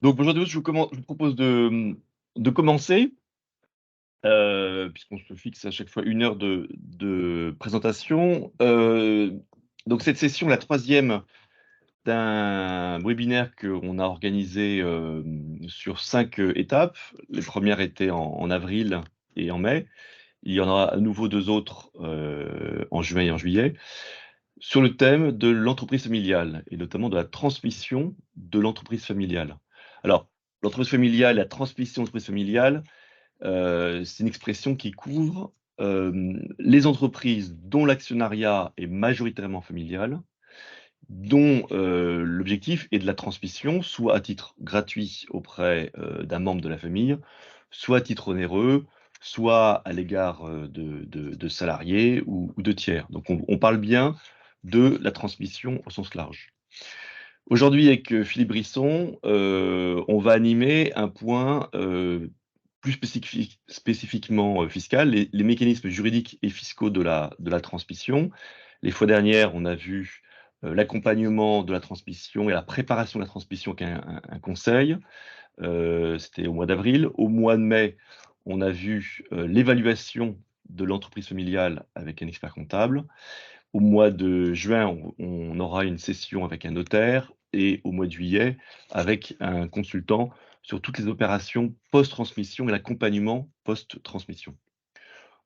Donc aujourd'hui, je vous propose de commencer, puisqu'on se fixe à chaque fois 1 heure de présentation. Donc cette session, la troisième d'un webinaire qu'on a organisé, sur 5 étapes. Les premières étaient en avril et en mai. Il y en aura à nouveau 2 autres, en juin et en juillet, sur le thème de l'entreprise familiale et notamment de la transmission de l'entreprise familiale. Alors, l'entreprise familiale, la transmission d'entreprise familiale, c'est une expression qui couvre, les entreprises dont l'actionnariat est majoritairement familial, dont, l'objectif est de la transmission, soit à titre gratuit auprès, d'un membre de la famille, soit à titre onéreux, soit à l'égard, de salariés ou de tiers. Donc on parle bien de la transmission au sens large. Aujourd'hui avec, Philippe Brisson, on va animer un point, plus spécifiquement, fiscal, les mécanismes juridiques et fiscaux de la transmission. Les fois dernières, on a vu, l'accompagnement de la transmission et la préparation de la transmission avec un conseil, c'était au mois d'avril. Au mois de mai, on a vu, l'évaluation de l'entreprise familiale avec un expert comptable. Au mois de juin, on aura une session avec un notaire et au mois de juillet, avec un consultant sur toutes les opérations post-transmission et l'accompagnement post-transmission.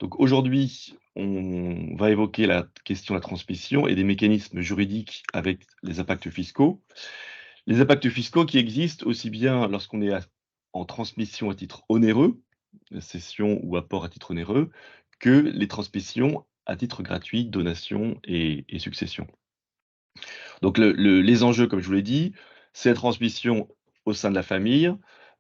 Donc aujourd'hui, on va évoquer la question de la transmission et des mécanismes juridiques avec les impacts fiscaux. Les impacts fiscaux qui existent aussi bien lorsqu'on est en transmission à titre onéreux, cession ou apport à titre onéreux, que les transmissions à titre gratuit, donation et succession. Donc les enjeux, comme je vous l'ai dit, c'est la transmission au sein de la famille,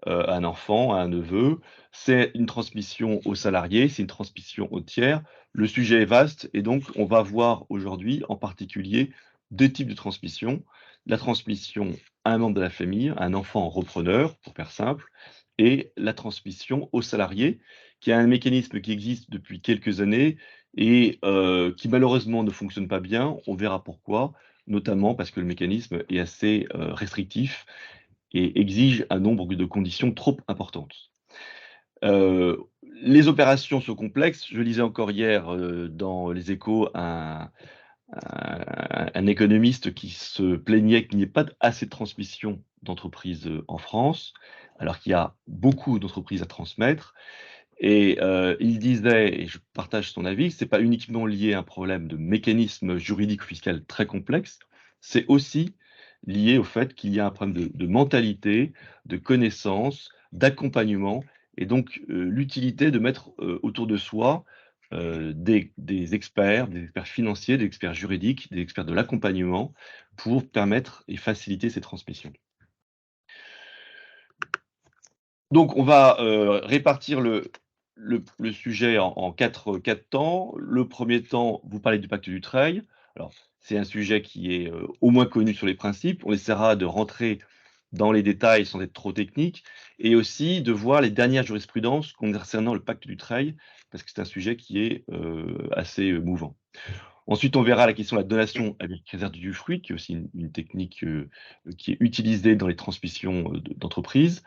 à un enfant, à un neveu, c'est une transmission aux salariés, c'est une transmission aux tiers. Le sujet est vaste et donc on va voir aujourd'hui en particulier 2 types de transmission. La transmission à un membre de la famille, à un enfant repreneur, pour faire simple, et la transmission aux salariés, qui est un mécanisme qui existe depuis quelques années et qui malheureusement ne fonctionne pas bien. On verra pourquoi, notamment parce que le mécanisme est assez, restrictif et exige un nombre de conditions trop importantes. Heu, les opérations sont complexes. Je lisais encore hier, dans Les Échos un économiste qui se plaignait qu'il n'y ait pas assez de transmission d'entreprises, en France, alors qu'il y a beaucoup d'entreprises à transmettre. Et il disait, et je partage son avis, que c'est pas uniquement lié à un problème de mécanisme juridique ou fiscal très complexe, c'est aussi lié au fait qu'il y a un problème de mentalité, de connaissance, d'accompagnement et donc l'utilité de mettre, autour de soi, des experts financiers, des experts juridiques, des experts de l'accompagnement pour permettre et faciliter ces transmissions. Donc on va, répartir le sujet en 4 temps. Le premier temps, vous parlez du pacte Dutreil. Alors, c'est un sujet qui est, au moins connu sur les principes. On essaiera de rentrer dans les détails sans être trop technique et aussi de voir les dernières jurisprudences concernant le pacte Dutreil, parce que c'est un sujet qui est, assez, mouvant. Ensuite, on verra la question de la donation avec réserve d'usufruit, qui est aussi une technique, qui est utilisée dans les transmissions, d'entreprises.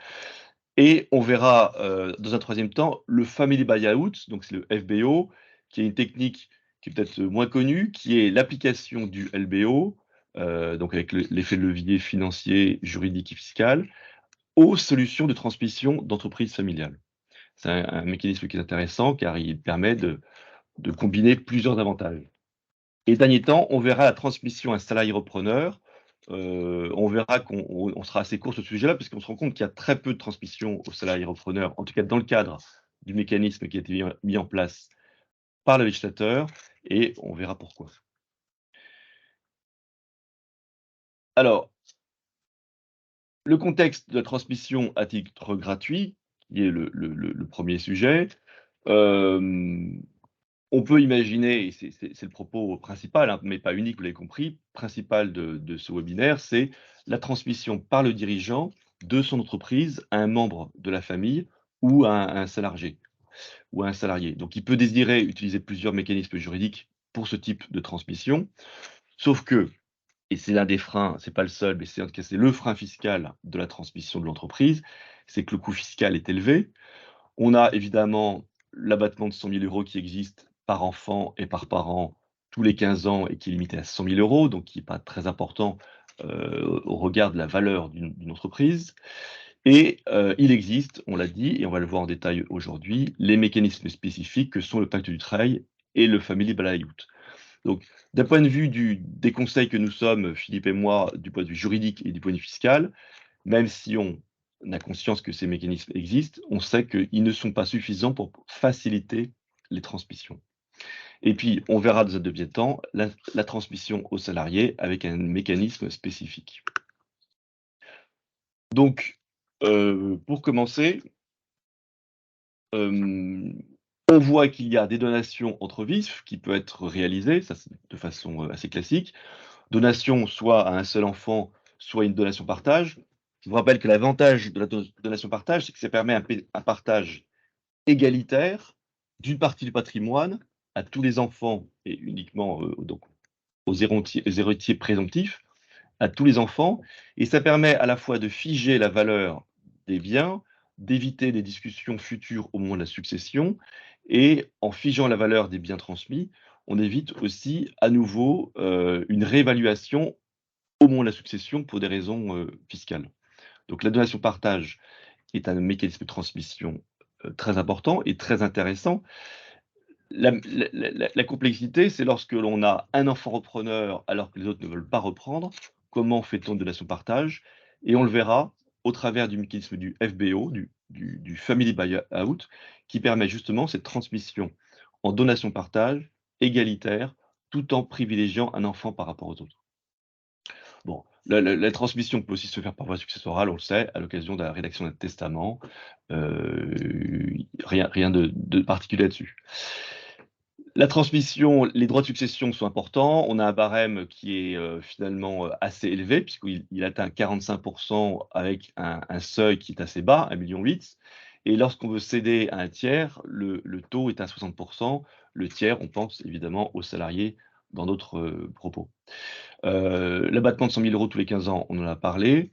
Et on verra, dans un troisième temps, le family buyout, donc c'est le FBO, qui est une technique qui est peut-être moins connue, qui est l'application du LBO, donc avec l'effet de levier financier, juridique et fiscal, aux solutions de transmission d'entreprises familiales. C'est un mécanisme qui est intéressant car il permet de combiner plusieurs avantages. Et dernier temps, on verra la transmission à un salarié repreneur. On verra qu'on sera assez court sur ce sujet-là, parce qu'on se rend compte qu'il y a très peu de transmission aux salariés repreneurs, en tout cas dans le cadre du mécanisme qui a été mis en place par le législateur et on verra pourquoi. Alors, le contexte de la transmission à titre gratuit, qui est le 1er sujet, hem on peut imaginer, et c'est le propos principal, hein, mais pas unique, vous l'avez compris, principal de ce webinaire, c'est la transmission par le dirigeant de son entreprise à un membre de la famille ou à un salarié ou à un salarié. Donc il peut désirer utiliser plusieurs mécanismes juridiques pour ce type de transmission, sauf que et c'est l'un des freins, c'est pas le seul, mais c'est en tout cas c'est le frein fiscal de la transmission de l'entreprise, c'est que le coût fiscal est élevé. On a évidemment l'abattement de 100 000 € qui existe par enfant et par parent tous les 15 ans et qui est limité à 100 000 €, donc qui n'est pas très important, au regard de la valeur d'une entreprise. Et il existe, on l'a dit et on va le voir en détail aujourd'hui, les mécanismes spécifiques que sont le pacte du travail et le Family Buyout. Donc, d'un point de vue des conseils que nous sommes, Philippe et moi, du point de vue juridique et du point de vue fiscal, même si on a conscience que ces mécanismes existent, on sait qu'ils ne sont pas suffisants pour faciliter les transmissions. Et puis, on verra dans un deuxième temps la transmission aux salariés avec un mécanisme spécifique. Donc, pour commencer, on voit qu'il y a des donations entre vifs qui peuvent être réalisées, ça c'est de façon assez classique. Donation soit à un seul enfant, soit une donation partage. Je vous rappelle que l'avantage de la donation partage, c'est que ça permet un partage égalitaire d'une partie du patrimoine à tous les enfants et uniquement donc aux héritiers présomptifs, à tous les enfants. Et ça permet à la fois de figer la valeur des biens, d'éviter des discussions futures au moment de la succession. Et en figeant la valeur des biens transmis, on évite aussi à nouveau une réévaluation au moment de la succession pour des raisons fiscales. Donc la donation partage est un mécanisme de transmission très important et très intéressant. La complexité, c'est lorsque l'on a un enfant repreneur alors que les autres ne veulent pas reprendre, comment fait-on une donation partage? Et on le verra au travers du mécanisme du FBO, du Family Buyout, qui permet justement cette transmission en donation partage égalitaire, tout en privilégiant un enfant par rapport aux autres. Bon, la transmission peut aussi se faire par voie successorale, on le sait, à l'occasion de la rédaction d'un testament. Rien de particulier là-dessus. La transmission, les droits de succession sont importants. On a un barème qui est finalement assez élevé, puisqu'il atteint 45 % avec un seuil qui est assez bas, 1,8 million. Et lorsqu'on veut céder à un tiers, le taux est à 60 %. Le tiers, on pense évidemment aux salariés dans notre propos. L'abattement de 100 000 € tous les 15 ans, on en a parlé.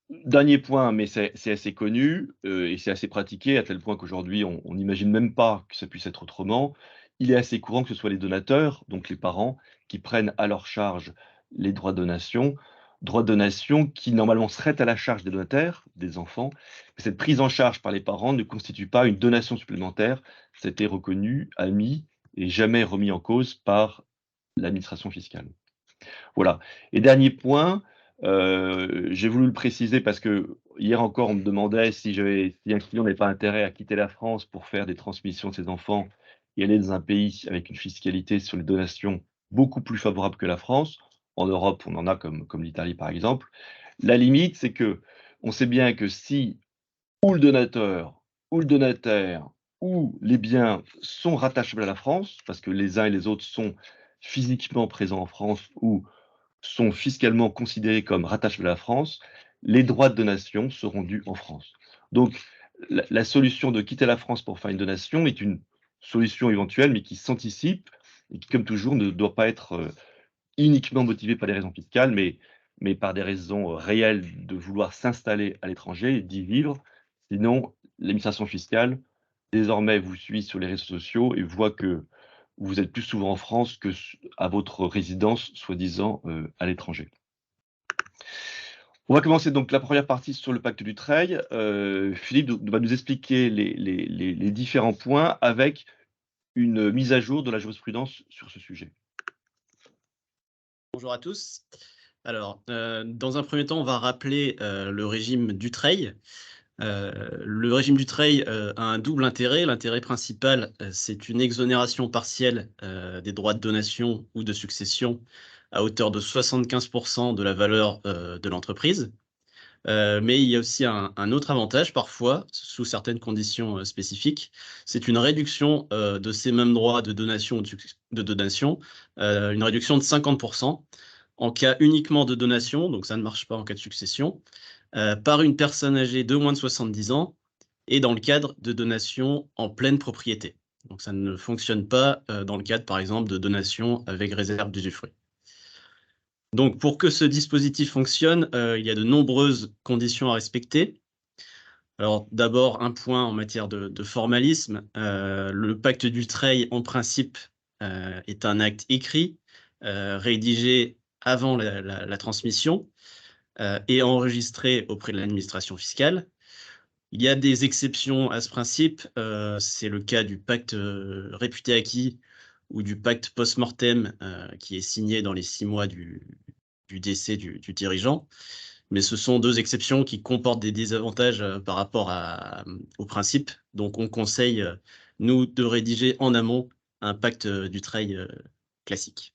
Dernier point, mais c'est assez connu, et c'est assez pratiqué à tel point qu'aujourd'hui on n'imagine même pas que ça puisse être autrement. Il est assez courant que ce soit les donateurs, donc les parents, qui prennent à leur charge les droits de donation qui normalement seraient à la charge des donataires, des enfants. Mais cette prise en charge par les parents ne constitue pas une donation supplémentaire. C'était reconnu, admis et jamais remis en cause par l'administration fiscale. Voilà. Et dernier point, j'ai voulu le préciser parce que hier encore, on me demandait si un client n'avait pas intérêt à quitter la France pour faire des transmissions de ses enfants et aller dans un pays avec une fiscalité sur les donations beaucoup plus favorable que la France. En Europe, on en a comme l'Italie, par exemple. La limite, c'est que on sait bien que si ou le donateur, ou le donataire, ou les biens sont rattachables à la France, parce que les uns et les autres sont physiquement présents en France ou sont fiscalement considérés comme rattachables à la France, les droits de donation seront dus en France. Donc, la solution de quitter la France pour faire une donation est une solution éventuelle, mais qui s'anticipe et qui, comme toujours, ne doit pas être uniquement motivée par des raisons fiscales, mais par des raisons réelles de vouloir s'installer à l'étranger et d'y vivre. Sinon, l'administration fiscale, désormais, vous suit sur les réseaux sociaux et voit que vous êtes plus souvent en France que à votre résidence, soi-disant, à l'étranger. On va commencer donc la première partie sur le pacte du Treil. Philippe va nous expliquer les différents points avec une mise à jour de la jurisprudence sur ce sujet. Bonjour à tous. Alors, dans un premier temps, on va rappeler le régime Dutreil. Le régime Dutreil a un double intérêt. L'intérêt principal, c'est une exonération partielle des droits de donation ou de succession à hauteur de 75 % de la valeur de l'entreprise. Mais il y a aussi un autre avantage, parfois, sous certaines conditions spécifiques, c'est une réduction de ces mêmes droits de donation ou de donation, une réduction de 50 % en cas uniquement de donation, donc ça ne marche pas en cas de succession, par une personne âgée de moins de 70 ans et dans le cadre de donation en pleine propriété. Donc ça ne fonctionne pas dans le cadre, par exemple, de donation avec réserve d'usufruit. Donc, pour que ce dispositif fonctionne, il y a de nombreuses conditions à respecter. Alors, d'abord, un point en matière de formalisme. Le pacte Dutreil, en principe, est un acte écrit, rédigé avant la transmission et enregistré auprès de l'administration fiscale. Il y a des exceptions à ce principe. C'est le cas du pacte réputé acquis ou du pacte post-mortem qui est signé dans les 6 mois du décès du dirigeant. Mais ce sont 2 exceptions qui comportent des désavantages par rapport au principe. Donc, on conseille, nous, de rédiger en amont un pacte Dutreil classique.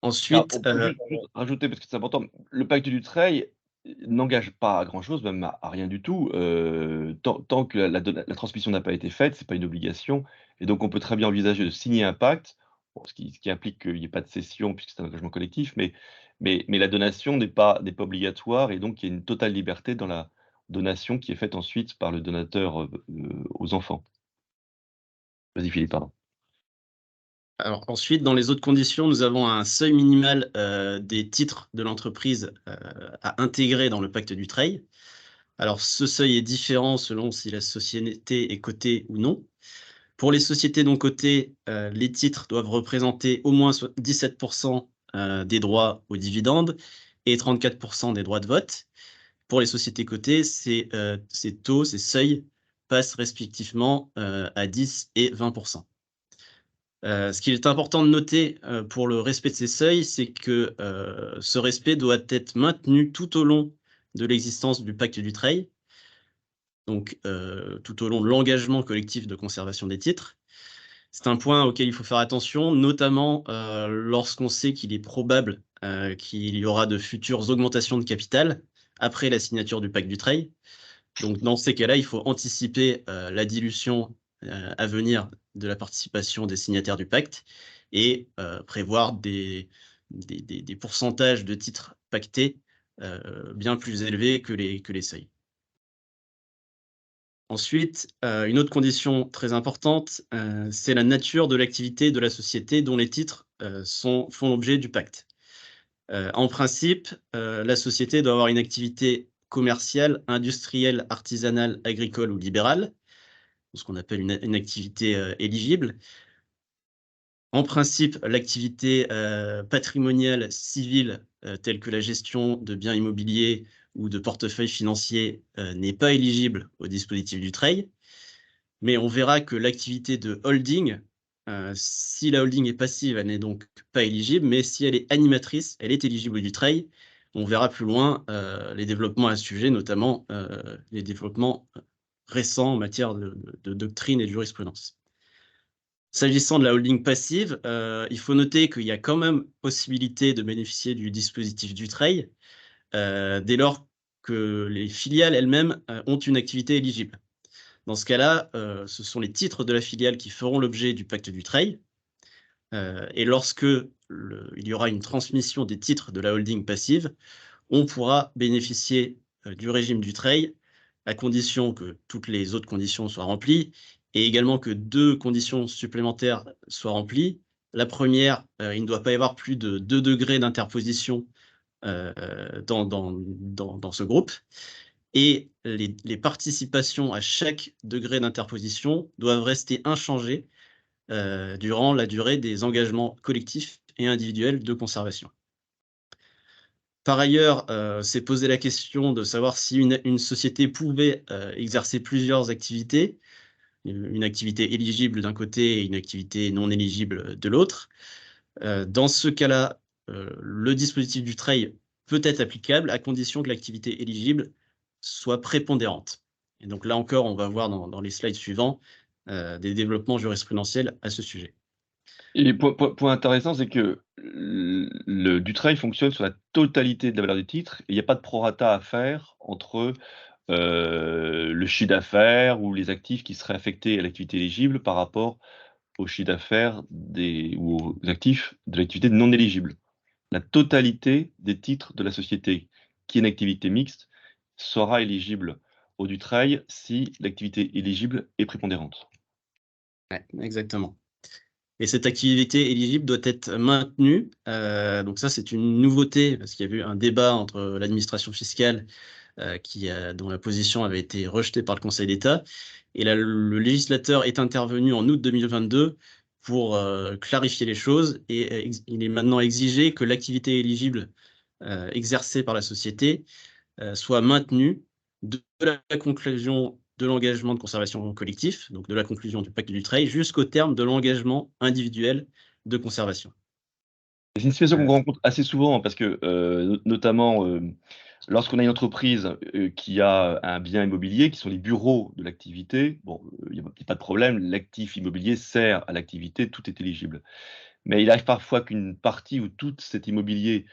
Alors, Ensuite, on peut juste rajouter, parce que c'est important, le pacte Dutreil n'engage pas à grand-chose, même à rien du tout, tant que la transmission n'a pas été faite, c'est pas une obligation et donc on peut très bien envisager de signer un pacte, bon, ce qui implique qu'il n'y ait pas de cession puisque c'est un engagement collectif, mais la donation n'est pas obligatoire et donc il y a une totale liberté dans la donation qui est faite ensuite par le donateur, aux enfants. Vas-y Philippe, pardon. alors ensuite, dans les autres conditions, nous avons un seuil minimal des titres de l'entreprise à intégrer dans le pacte Dutreil. Alors, ce seuil est différent selon si la société est cotée ou non. Pour les sociétés non cotées, les titres doivent représenter au moins 17% des droits aux dividendes et 34% des droits de vote. Pour les sociétés cotées, ces taux, ces seuils passent respectivement à 10 et 20%. Ce qu'il est important de noter pour le respect de ces seuils, c'est que ce respect doit être maintenu tout au long de l'existence du pacte Dutreil, donc tout au long de l'engagement collectif de conservation des titres. C'est un point auquel il faut faire attention, notamment lorsqu'on sait qu'il est probable qu'il y aura de futures augmentations de capital après la signature du pacte Dutreil. Donc dans ces cas-là, il faut anticiper la dilution à venir de la participation des signataires du pacte et prévoir des pourcentages de titres pactés bien plus élevés que les seuils. Ensuite, une autre condition très importante, c'est la nature de l'activité de la société dont les titres font l'objet du pacte. En principe, la société doit avoir une activité commerciale, industrielle, artisanale, agricole ou libérale, ce qu'on appelle une activité éligible. En principe, l'activité patrimoniale civile, telle que la gestion de biens immobiliers ou de portefeuilles financiers, n'est pas éligible au dispositif Dutreil. Mais on verra que l'activité de holding, si la holding est passive, elle n'est donc pas éligible, mais si elle est animatrice, elle est éligible au Dutreil. On verra plus loin les développements à ce sujet, notamment les développements récents en matière de doctrine et de jurisprudence. S'agissant de la holding passive, il faut noter qu'il y a quand même possibilité de bénéficier du dispositif Dutreil dès lors que les filiales elles-mêmes ont une activité éligible. Dans ce cas-là, ce sont les titres de la filiale qui feront l'objet du pacte Dutreil. Et lorsque il y aura une transmission des titres de la holding passive, on pourra bénéficier du régime Dutreil à condition que toutes les autres conditions soient remplies et également que 2 conditions supplémentaires soient remplies. La première, il ne doit pas y avoir plus de 2 degrés d'interposition dans ce groupe. Et les participations à chaque degré d'interposition doivent rester inchangées durant la durée des engagements collectifs et individuels de conservation. Par ailleurs, s'est posé la question de savoir si une société pouvait exercer plusieurs activités, une activité éligible d'un côté et une activité non éligible de l'autre. Dans ce cas-là, le dispositif Dutreil peut être applicable à condition que l'activité éligible soit prépondérante. Et donc là encore, on va voir dans les slides suivants des développements jurisprudentiels à ce sujet. Et point intéressant, c'est que le Dutreil fonctionne sur la totalité de la valeur des titres et il n'y a pas de prorata à faire entre, le chiffre d'affaires ou les actifs qui seraient affectés à l'activité éligible par rapport au chiffre d'affaires ou aux actifs de l'activité non éligible. La totalité des titres de la société qui est une activité mixte sera éligible au Dutreil si l'activité éligible est prépondérante. Ouais, exactement. Et cette activité éligible doit être maintenue. Donc ça, c'est une nouveauté, parce qu'il y a eu un débat entre l'administration fiscale, dont la position avait été rejetée par le Conseil d'État. Et là, le législateur est intervenu en août 2022 pour clarifier les choses. Et il est maintenant exigé que l'activité éligible exercée par la société soit maintenue de la conclusion de l'engagement de conservation collectif, donc de la conclusion du pacte du Dutreil, jusqu'au terme de l'engagement individuel de conservation. C'est une situation qu'on Euh, rencontre assez souvent, hein, parce que, notamment, lorsqu'on a une entreprise, qui a un bien immobilier, qui sont les bureaux de l'activité, bon, il y a pas de problème, l'actif immobilier sert à l'activité, tout est éligible. Mais il arrive parfois qu'une partie ou tout cet immobilier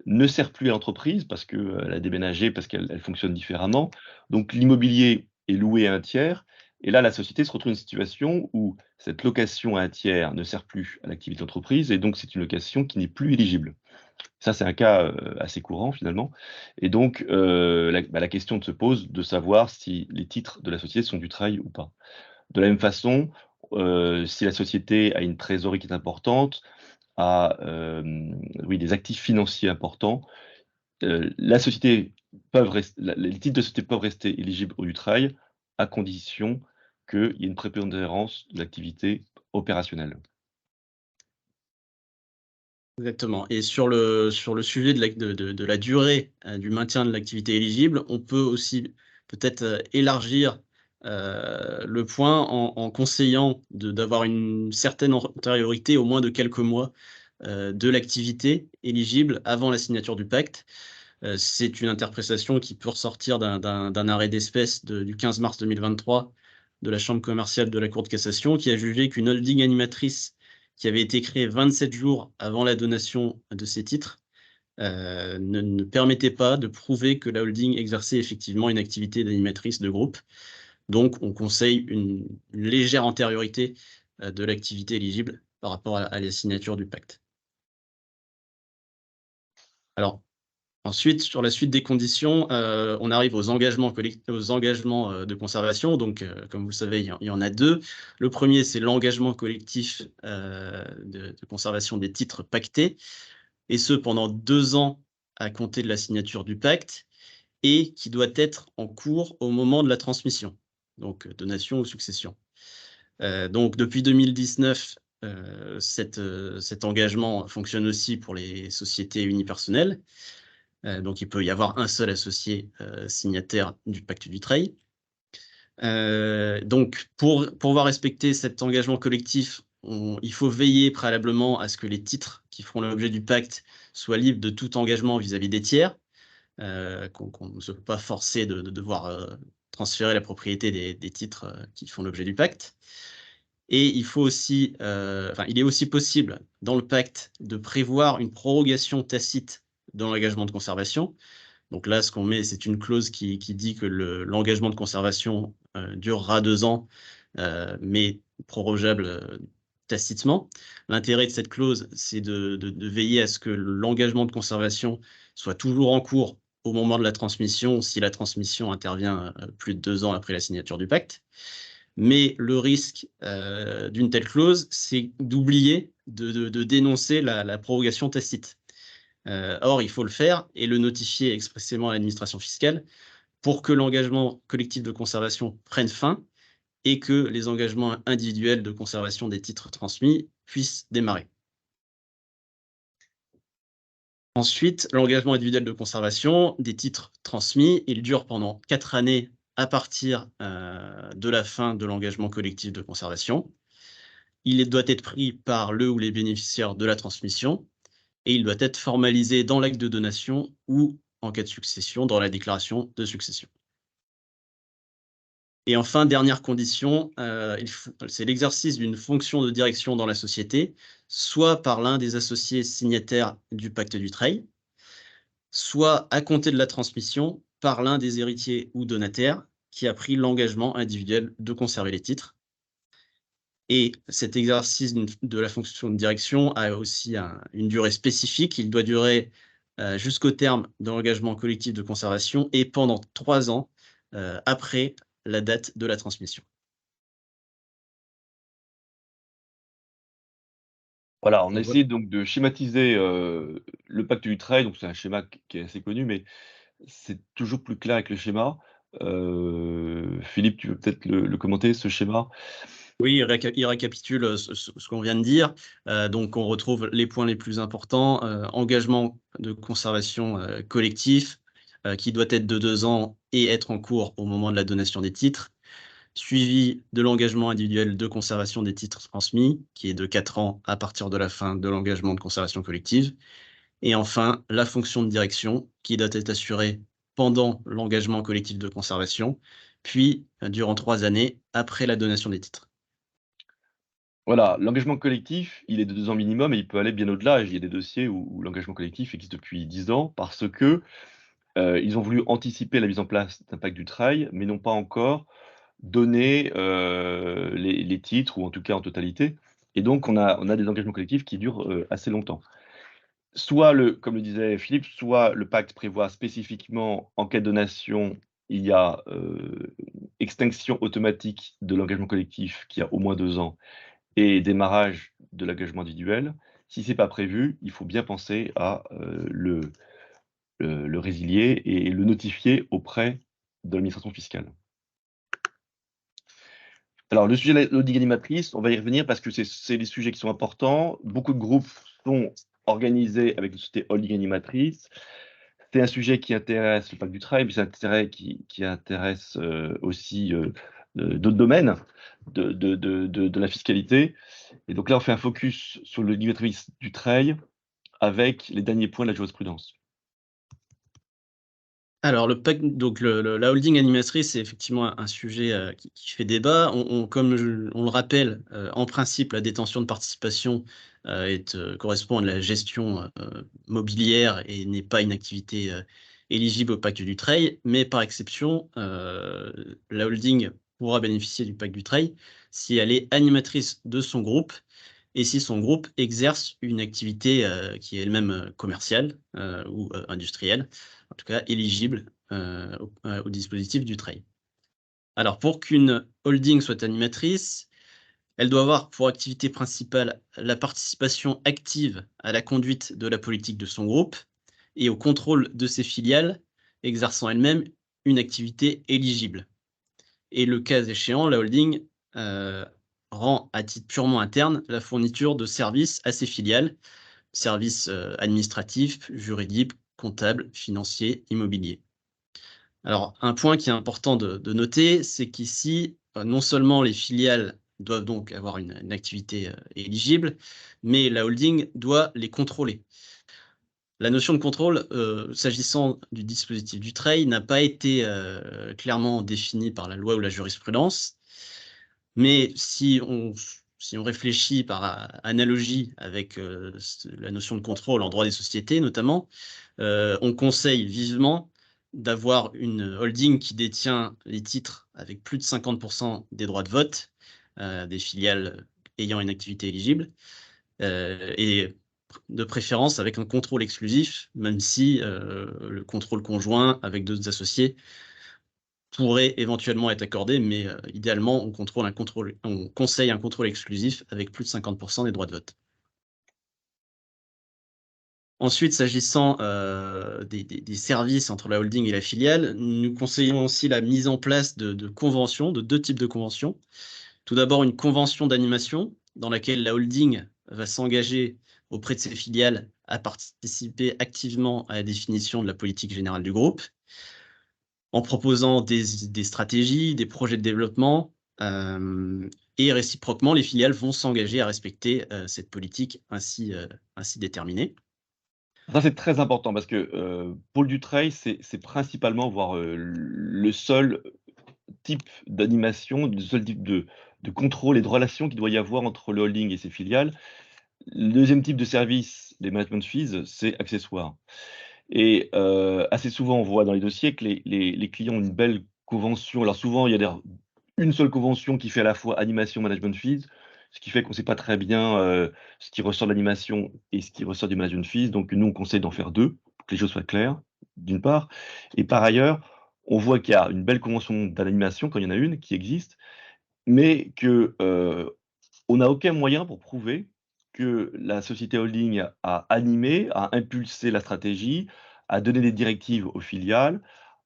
ne sert plus à l'entreprise parce qu'elle a déménagé, parce qu'elle fonctionne différemment. Donc l'immobilier est loué à un tiers et là, la société se retrouve dans une situation où cette location à un tiers ne sert plus à l'activité d'entreprise et donc c'est une location qui n'est plus éligible. Ça, c'est un cas, assez courant finalement et donc la question se pose de savoir si les titres de la société sont du trail ou pas. De la même façon, si la société a une trésorerie qui est importante, a, oui, des actifs financiers importants, la société peuvent rest la les titres de société peuvent rester éligibles au Dutreil, à condition qu'il y ait une prépondérance de l'activité opérationnelle. Exactement. Et sur le sujet de la durée du maintien de l'activité éligible, on peut aussi peut-être élargir le point en conseillant d'avoir une certaine antériorité, au moins de quelques mois, de l'activité éligible avant la signature du pacte. C'est une interprétation qui peut ressortir d'un arrêt d'espèce du 15 mars 2023 de la Chambre commerciale de la Cour de cassation, qui a jugé qu'une holding animatrice qui avait été créée 27 jours avant la donation de ces titres ne permettait pas de prouver que la holding exerçait effectivement une activité d'animatrice de groupe. Donc, on conseille une légère antériorité de l'activité éligible par rapport à la signature du pacte. Alors, ensuite, sur la suite des conditions, on arrive aux engagements de conservation. Donc, comme vous le savez, il y en a deux. Le premier, c'est l'engagement collectif de conservation des titres pactés, et ce pendant 2 ans à compter de la signature du pacte, et qui doit être en cours au moment de la transmission, donc donation ou succession. Donc, depuis 2019, cet engagement fonctionne aussi pour les sociétés unipersonnelles. Donc, il peut y avoir un seul associé signataire du pacte Dutreil. Donc, pour pouvoir respecter cet engagement collectif, il faut veiller préalablement à ce que les titres qui feront l'objet du pacte soient libres de tout engagement vis-à-vis des tiers, qu'on ne soit pas forcé de devoir transférer la propriété des titres qui font l'objet du pacte. Et il faut aussi, il est aussi possible dans le pacte de prévoir une prorogation tacite de l'engagement de conservation. Donc là, ce qu'on met, c'est une clause qui dit que l'engagement de conservation durera 2 ans, mais prorogeable tacitement. L'intérêt de cette clause, c'est de veiller à ce que l'engagement de conservation soit toujours en cours au moment de la transmission, si la transmission intervient plus de 2 ans après la signature du pacte. Mais le risque d'une telle clause, c'est d'oublier de dénoncer la prorogation tacite. Or, il faut le faire et le notifier expressément à l'administration fiscale pour que l'engagement collectif de conservation prenne fin et que les engagements individuels de conservation des titres transmis puissent démarrer. Ensuite, l'engagement individuel de conservation des titres transmis, il dure pendant 4 années à partir de la fin de l'engagement collectif de conservation. Il doit être pris par le ou les bénéficiaires de la transmission et il doit être formalisé dans l'acte de donation ou, en cas de succession, dans la déclaration de succession. Et enfin, dernière condition, c'est l'exercice d'une fonction de direction dans la société, soit par l'un des associés signataires du pacte Dutreil, soit à compter de la transmission par l'un des héritiers ou donataires qui a pris l'engagement individuel de conserver les titres. Et cet exercice de la fonction de direction a aussi une durée spécifique. Il doit durer jusqu'au terme de l'engagement collectif de conservation et pendant 3 ans après la date de la transmission. Voilà, on a Donc voilà. essayé donc de schématiser, le pacte du Trail, donc c'est un schéma qui est assez connu, mais c'est toujours plus clair avec le schéma. Philippe, tu veux peut-être le commenter, ce schéma? Oui, il récapitule ce qu'on vient de dire. Donc, on retrouve les points les plus importants. Engagement de conservation collectif qui doit être de 2 ans et être en cours au moment de la donation des titres. Suivi de l'engagement individuel de conservation des titres transmis, qui est de 4 ans à partir de la fin de l'engagement de conservation collective. Et enfin, la fonction de direction, qui doit être assurée pendant l'engagement collectif de conservation, puis durant 3 années après la donation des titres. Voilà, l'engagement collectif, il est de 2 ans minimum et il peut aller bien au-delà. Il y a des dossiers où l'engagement collectif existe depuis 10 ans parce que, ils ont voulu anticiper la mise en place d'un pacte du Trail, mais n'ont pas encore donné, les titres ou en tout cas en totalité et donc on a des engagements collectifs qui durent, assez longtemps. Soit comme le disait Philippe, soit le pacte prévoit spécifiquement en cas de donation, il y a, extinction automatique de l'engagement collectif qui a au moins 2 ans et démarrage de l'engagement individuel. Si c'est pas prévu, il faut bien penser à, le résilier et le notifier auprès de l'administration fiscale. Alors le sujet de la holding animatrice, on va y revenir parce que c'est des sujets qui sont importants. Beaucoup de groupes sont organisés avec une société holding animatrice. C'est un sujet qui intéresse le pacte du travail, mais c'est un intérêt qui intéresse, aussi, d'autres domaines de la fiscalité et donc là, on fait un focus sur le directrice du trail avec les derniers points de la jurisprudence. Alors le pacte, donc la holding animatrice, c'est effectivement un sujet qui fait débat. On le rappelle, en principe, la détention de participation correspond à de la gestion mobilière et n'est pas une activité éligible au pacte du trail, mais par exception, la holding pourra bénéficier du pacte du trail si elle est animatrice de son groupe et si son groupe exerce une activité qui est elle-même commerciale ou industrielle, en tout cas éligible au dispositif du trail. Alors, pour qu'une holding soit animatrice, elle doit avoir pour activité principale la participation active à la conduite de la politique de son groupe et au contrôle de ses filiales, exerçant elle-même une activité éligible. Et le cas échéant, la holding euh, rend à titre purement interne la fourniture de services à ses filiales, services administratifs, juridiques, comptables, financiers, immobiliers. Alors, un point qui est important de noter, c'est qu'ici, non seulement les filiales doivent donc avoir une activité éligible, mais la holding doit les contrôler. La notion de contrôle, s'agissant du dispositif du trail, n'a pas été clairement définie par la loi ou la jurisprudence. Mais si on réfléchit par analogie avec la notion de contrôle en droit des sociétés notamment, on conseille vivement d'avoir une holding qui détient les titres avec plus de 50% des droits de vote des filiales ayant une activité éligible, et de préférence avec un contrôle exclusif, même si le contrôle conjoint avec d'autres associés pourrait éventuellement être accordé, mais idéalement, on conseille un contrôle exclusif avec plus de 50% des droits de vote. Ensuite, s'agissant des services entre la holding et la filiale, nous conseillons aussi la mise en place de conventions, de 2 types de conventions. Tout d'abord, une convention d'animation dans laquelle la holding va s'engager auprès de ses filiales à participer activement à la définition de la politique générale du groupe, en proposant des stratégies, des projets de développement, et réciproquement, les filiales vont s'engager à respecter cette politique ainsi déterminée. Ça, c'est très important parce que, Pôle du Trail, c'est principalement, voire, le seul type d'animation, le seul type de contrôle et de relation qu'il doit y avoir entre le holding et ses filiales. Le 2e type de service, les management fees, c'est accessoire et assez souvent, on voit dans les dossiers que les clients ont une belle convention. Alors souvent, il y a d'ailleurs une seule convention qui fait à la fois animation, management fees, ce qui fait qu'on ne sait pas très bien, ce qui ressort de l'animation et ce qui ressort du management fees. Donc nous, on conseille d'en faire 2 pour que les choses soient claires, d'une part et par ailleurs, on voit qu'il y a une belle convention d'animation quand il y en a une qui existe, mais que, on n'a aucun moyen pour prouver que la société holding a animé, a impulsé la stratégie, a donné des directives aux filiales,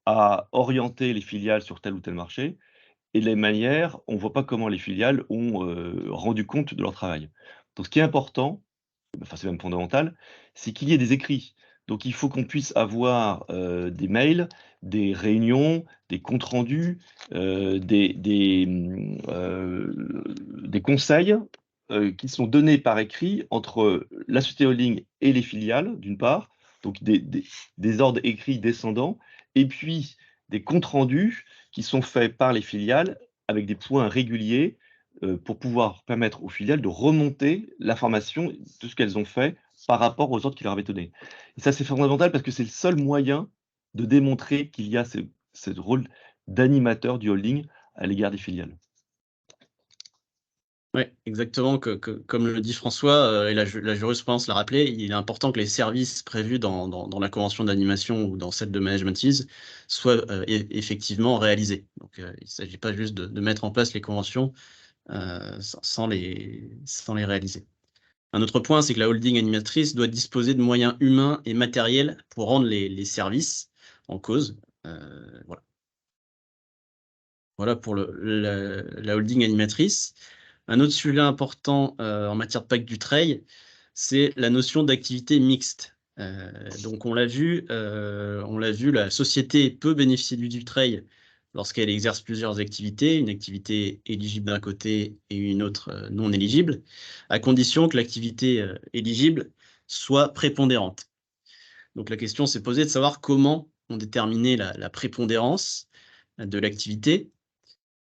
a orienté les filiales sur tel ou tel marché et les manières, on ne voit pas comment les filiales ont, rendu compte de leur travail. Donc ce qui est important, enfin c'est même fondamental, c'est qu'il y ait des écrits. Donc il faut qu'on puisse avoir, des mails, des réunions, des comptes rendus, des conseils, qui sont donnés par écrit entre la société holding et les filiales, d'une part, donc des ordres écrits descendants et puis des comptes rendus qui sont faits par les filiales avec des points réguliers, pour pouvoir permettre aux filiales de remonter l'information de ce qu'elles ont fait par rapport aux ordres qui leur avaient donnés. Et ça, c'est fondamental parce que c'est le seul moyen de démontrer qu'il y a ce rôle d'animateur du holding à l'égard des filiales. Oui, exactement, comme le dit François, et la jurisprudence l'a rappelé, il est important que les services prévus dans la convention d'animation ou dans celle de management fees soient effectivement réalisés. Donc, il ne s'agit pas juste de mettre en place les conventions sans les réaliser. Un autre point, c'est que la holding animatrice doit disposer de moyens humains et matériels pour rendre les services en cause. Voilà. Voilà pour la holding animatrice. Un autre sujet important en matière de pacte Dutreil, c'est la notion d'activité mixte. Donc on l'a vu, la société peut bénéficier du Dutreil lorsqu'elle exerce plusieurs activités, une activité éligible d'un côté et une autre non éligible, à condition que l'activité éligible soit prépondérante. Donc la question s'est posée de savoir comment on déterminait la prépondérance de l'activité.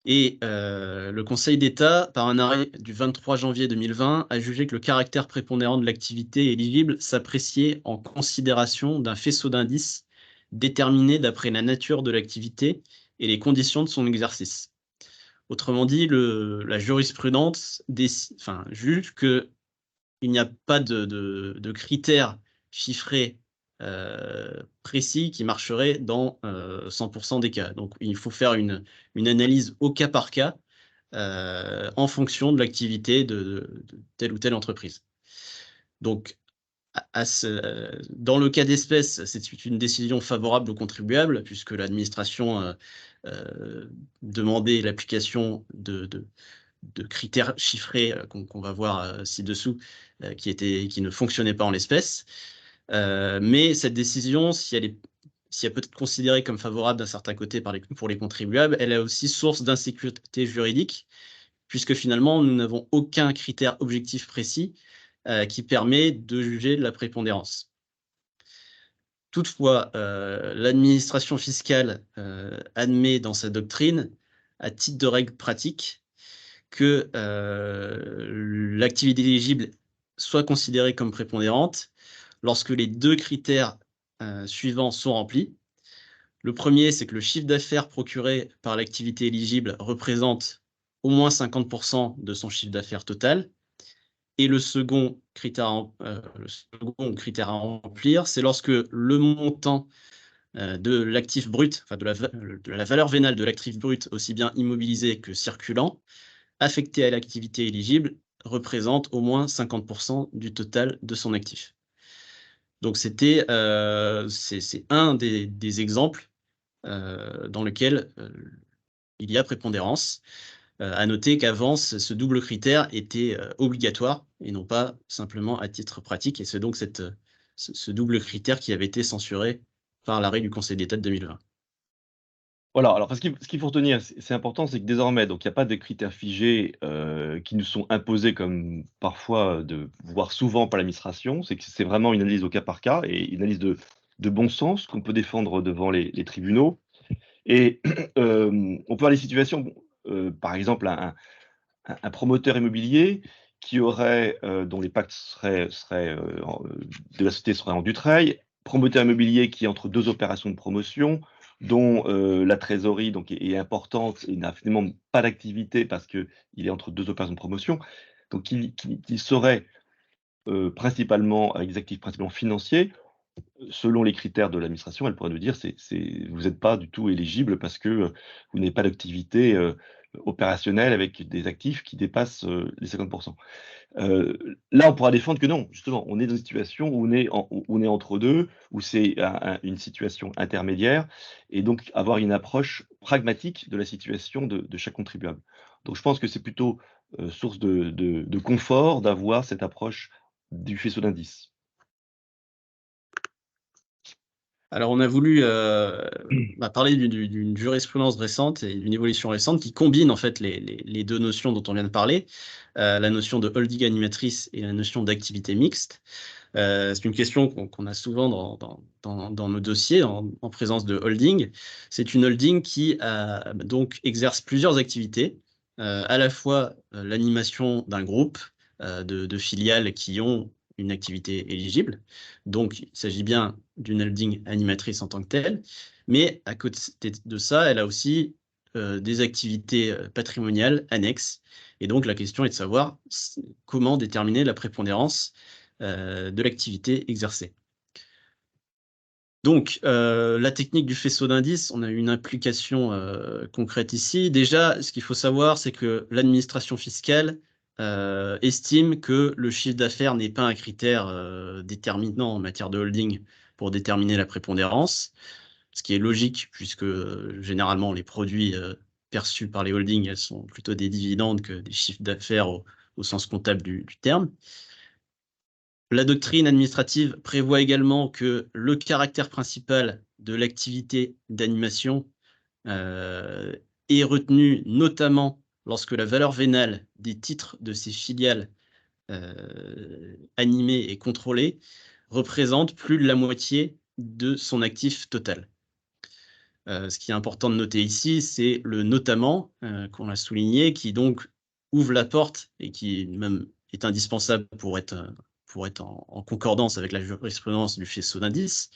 Et le Conseil d'État, par un arrêt du 23 janvier 2020, a jugé que le caractère prépondérant de l'activité éligible s'appréciait en considération d'un faisceau d'indices déterminé d'après la nature de l'activité et les conditions de son exercice. Autrement dit, la jurisprudence juge qu'il n'y a pas de critères chiffrés précis qui marcherait dans 100% des cas. Donc, il faut faire une analyse au cas par cas en fonction de l'activité de telle ou telle entreprise. Donc, dans le cas d'espèce, c'est une décision favorable aux contribuables, puisque l'administration demandait l'application de critères chiffrés qu'on va voir ci-dessous, qui ne fonctionnaient pas en l'espèce. Mais cette décision, si elle peut être considérée comme favorable d'un certain côté pour les contribuables, elle est aussi source d'insécurité juridique, puisque finalement, nous n'avons aucun critère objectif précis qui permet de juger de la prépondérance. Toutefois, l'administration fiscale admet dans sa doctrine, à titre de règle pratique, que l'activité éligible soit considérée comme prépondérante lorsque les deux critères suivants sont remplis. Le premier, c'est que le chiffre d'affaires procuré par l'activité éligible représente au moins 50% de son chiffre d'affaires total. Et le second critère à remplir, c'est lorsque le montant de l'actif brut, enfin de la valeur vénale de l'actif brut, aussi bien immobilisé que circulant, affecté à l'activité éligible, représente au moins 50% du total de son actif. Donc c'est un des exemples dans lequel il y a prépondérance. À noter qu'avant, ce double critère était obligatoire et non pas simplement à titre pratique. Et c'est donc ce double critère qui avait été censuré par l'arrêt du Conseil d'État de 2020. Voilà, alors parce ce qu'il faut retenir, c'est important, c'est que désormais, donc il y a pas de critères figés, qui nous sont imposés comme parfois, voire souvent par l'administration. C'est que c'est vraiment une analyse au cas par cas et une analyse de bon sens qu'on peut défendre devant les tribunaux et on peut avoir des situations, par exemple un promoteur immobilier qui aurait, dont les pactes de la société seraient en Dutreil, promoteur immobilier qui est entre 2 opérations de promotion, dont, la trésorerie donc est importante et n'a finalement pas d'activité parce qu'il est entre 2 opérations de promotion. Donc qui serait, principalement avec des actifs principalement financiers. Selon les critères de l'administration, elle pourrait nous dire: Vous n'êtes pas du tout éligible parce que, vous n'avez pas d'activité, opérationnel avec des actifs qui dépassent les 50%. Là, on pourra défendre que non, justement, on est dans une situation où on est entre deux, où c'est une situation intermédiaire, et donc avoir une approche pragmatique de la situation de chaque contribuable. Donc je pense que c'est plutôt source de confort d'avoir cette approche du faisceau d'indices. Alors, on a voulu parler d'une jurisprudence récente et d'une évolution récente qui combine en fait les deux notions dont on vient de parler, la notion de holding animatrice et la notion d'activité mixte. C'est une question qu'on a souvent dans nos dossiers en présence de holding. C'est une holding qui donc exerce plusieurs activités, à la fois l'animation d'un groupe de filiales qui ont une activité éligible. Donc, il s'agit bien d'une holding animatrice en tant que telle, mais à côté de ça, elle a aussi des activités patrimoniales annexes. Et donc, la question est de savoir comment déterminer la prépondérance de l'activité exercée. Donc, la technique du faisceau d'indices, on a une implication concrète ici. Déjà, ce qu'il faut savoir, c'est que l'administration fiscale estime que le chiffre d'affaires n'est pas un critère déterminant en matière de holding pour déterminer la prépondérance, ce qui est logique puisque généralement les produits perçus par les holdings, elles sont plutôt des dividendes que des chiffres d'affaires au sens comptable du terme. La doctrine administrative prévoit également que le caractère principal de l'activité d'animation est retenu notamment lorsque la valeur vénale des titres de ces filiales animées et contrôlées représente plus de la moitié de son actif total. Ce qui est important de noter ici, c'est le notamment qu'on a souligné, qui donc ouvre la porte et qui même est indispensable pour être en concordance avec la jurisprudence du faisceau d'indices.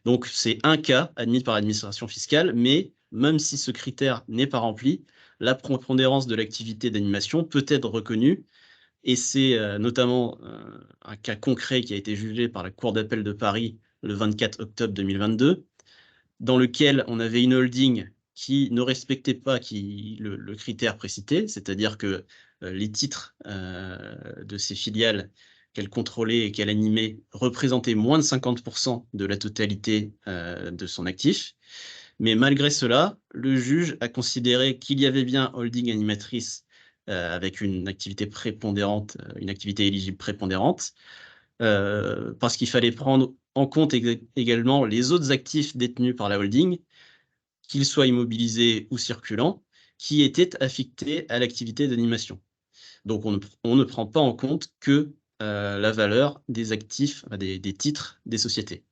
Donc, c'est un cas admis par l'administration fiscale, mais même si ce critère n'est pas rempli, la prépondérance de l'activité d'animation peut être reconnue, et c'est notamment un cas concret qui a été jugé par la Cour d'appel de Paris le 24 octobre 2022, dans lequel on avait une holding qui ne respectait pas le critère précité, c'est-à-dire que les titres de ces filiales qu'elle contrôlait et qu'elle animait représentaient moins de 50% de la totalité de son actif. Mais malgré cela, le juge a considéré qu'il y avait bien holding animatrice avec une activité prépondérante, une activité éligible prépondérante, parce qu'il fallait prendre en compte également les autres actifs détenus par la holding, qu'ils soient immobilisés ou circulants, qui étaient affectés à l'activité d'animation. Donc, on ne prend pas en compte que la valeur des actifs, des titres des sociétés.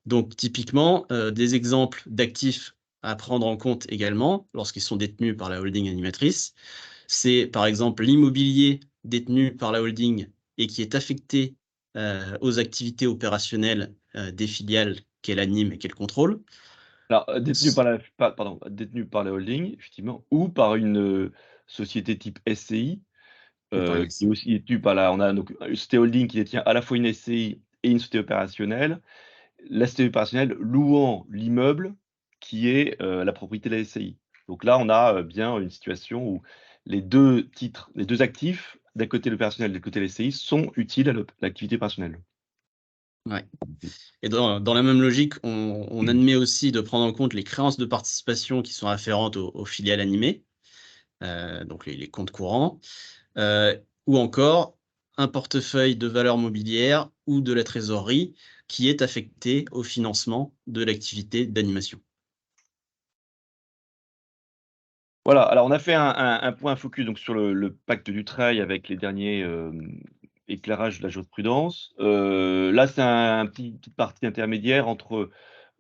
Donc, typiquement, des exemples d'actifs à prendre en compte également lorsqu'ils sont détenus par la holding animatrice, c'est par exemple l'immobilier détenu par la holding et qui est affecté aux activités opérationnelles des filiales qu'elle anime et qu'elle contrôle. Alors, détenu par la holding, effectivement, ou par une société type SCI, Par qui est aussi détenue par on a donc une société holding qui détient à la fois une SCI et une société opérationnelle. La société opérationnelle louant l'immeuble qui est la propriété de la SCI. Donc là, on a bien une situation où les deux titres, les deux actifs, d'un côté l'opérationnel, de l'autre côté la SCI, sont utiles à l'activité opérationnelle. Ouais. Et dans la même logique, on admet aussi de prendre en compte les créances de participation qui sont afférentes aux filiales animées, donc les comptes courants, ou encore un portefeuille de valeurs mobilières ou de la trésorerie qui est affecté au financement de l'activité d'animation. Voilà, alors on a fait un point focus donc sur le pacte du Trail avec les derniers éclairages de la jurisprudence. Là, c'est petite partie intermédiaire entre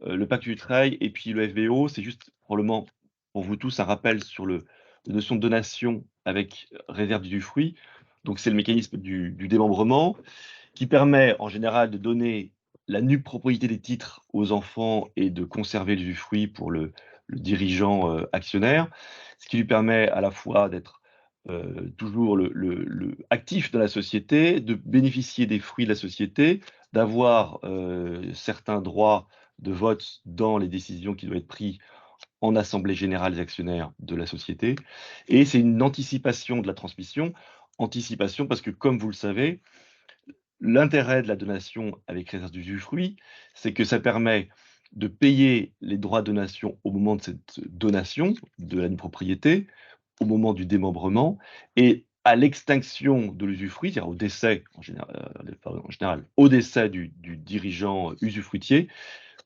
le pacte du Trail et puis le FBO. C'est juste probablement pour vous tous un rappel sur la notion de donation avec réserve du fruit. Donc c'est le mécanisme du démembrement qui permet en général de donner la nue propriété des titres aux enfants et de conserver l'usufruit pour le dirigeant actionnaire, ce qui lui permet à la fois d'être toujours actif dans la société, de bénéficier des fruits de la société, d'avoir certains droits de vote dans les décisions qui doivent être prises en assemblée générale des actionnaires de la société. Et c'est une anticipation de la transmission. Anticipation parce que, comme vous le savez, l'intérêt de la donation avec réserve d'usufruit, c'est que ça permet de payer les droits de donation au moment de cette donation de la propriété, au moment du démembrement, et à l'extinction de l'usufruit, c'est-à-dire au décès, en général, au décès du dirigeant usufruitier,